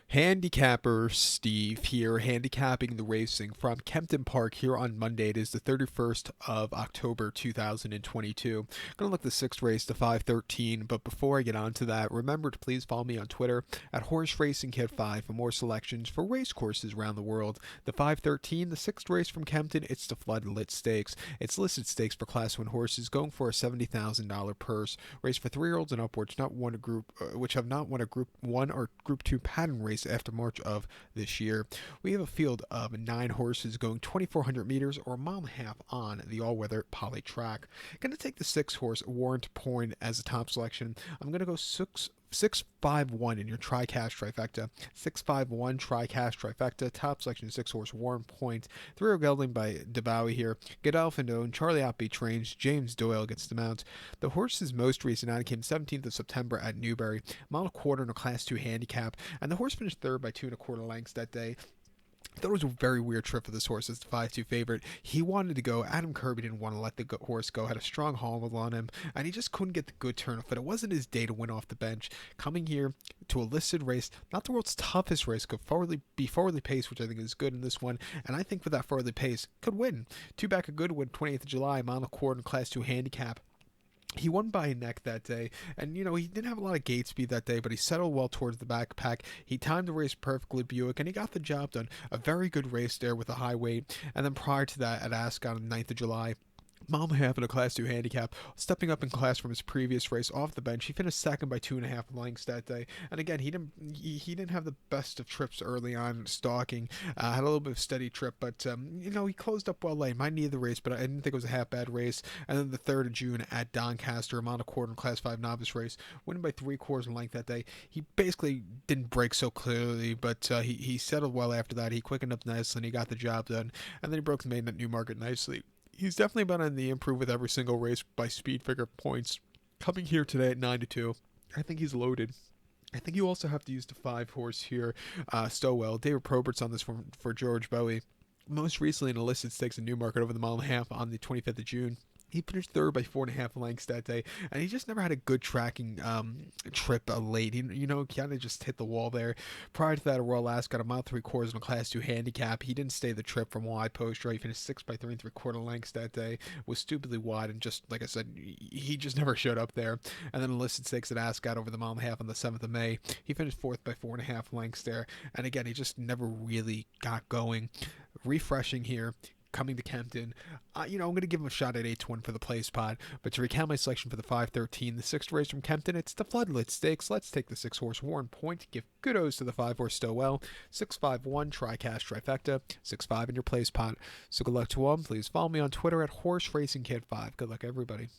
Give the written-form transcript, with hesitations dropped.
Handicapper Steve here, handicapping the racing from Kempton Park here on Monday. It is the 31st of October 2022. Gonna look the sixth race, the 513, but before I get on to that, remember to please follow me on Twitter at Horse Racing Kid 5 for more selections for race courses around the world. The 513, the sixth race from Kempton, it's the Floodlit Stakes. It's listed stakes for Class 1 horses, going for a $70,000 purse. Race for 3-year-olds and upwards, not won a group, which have not won a Group 1 or Group 2 pattern race after March of this year. We have a field of 9 horses going 2,400 meters or a mile and a half on the all-weather poly track. Going to take the 6-horse Warrant Point as a top selection. I'm going to go 651 in your tri-cash trifecta. 651 tri-cash trifecta. Top selection 6-horse Warren Point. 3-year gelding by DeBowie here. Godolphin owned. Charlie Outbeat trains. James Doyle gets the mount. The horse's most recent outing came 17th of September at Newbury. Mile and a quarter in a Class 2 handicap. And the horse finished third by 2 1/4 lengths that day. I thought it was a very weird trip for this horse as the 5-2 favorite. He wanted to go. Adam Kirby didn't want to let the horse go. Had a strong hold on him, and he just couldn't get the good turn off it. It wasn't his day to win off the bench. Coming here to a listed race, not the world's toughest race, could be forwardly paced, which I think is good in this one. And I think with that forwardly pace, could win. Two back a good win, 28th of July, mile and a quarter in Class 2 handicap. He won by a neck that day, and he didn't have a lot of gate speed that day, but he settled well towards the backpack. He timed the race perfectly, Buick, and he got the job done. A very good race there with a high weight. And then prior to that, at Ascot on the 9th of July, mile and a half in a Class 2 handicap, stepping up in class from his previous race off the bench. He finished second by 2.5 lengths that day. And again, he didn't have the best of trips early on, stalking. Had a little bit of steady trip, but he closed up well late. Might need the race, but I didn't think it was a half bad race. And then the 3rd of June at Doncaster, a mile and a quarter in Class 5 novice race, winning by 3/4 in length that day. He basically didn't break so clearly, but he settled well after that. He quickened up nicely and he got the job done. And then he broke the maiden at Newmarket nicely. He's definitely been on the improve with every single race by speed figure points. Coming here today at 9-2, I think he's loaded. I think you also have to use the 5-horse here, Stowell. David Probert's on this one for George Bowie. Most recently in a listed stakes in Newmarket over the mile and a half on the 25th of June. He finished third by 4.5 lengths that day, and he just never had a good tracking trip late. He kind of just hit the wall there. Prior to that, a Royal Ascot, a mile 3/4 in a Class 2 handicap. He didn't stay the trip from wide post. He finished 6 by 3 3/4 lengths that day. Was stupidly wide, and just like I said, he just never showed up there. And then enlisted stakes at Ascot over the mile and a half on the 7th of May. He finished fourth by 4.5 lengths there, and again, he just never really got going. Refreshing here. Coming to Kempton, I'm going to give him a shot at 8-1 for the place pod. But to recount my selection for the 513, the 6th race from Kempton, it's the Floodlit Stakes. Let's take the 6-horse Warren Point. Give kudos to the 5-horse Stowell. 651 tri-cash trifecta. 6-5 in your place pod. So good luck to all. Please follow me on Twitter at Horse Racing Kid 5. Good luck, everybody.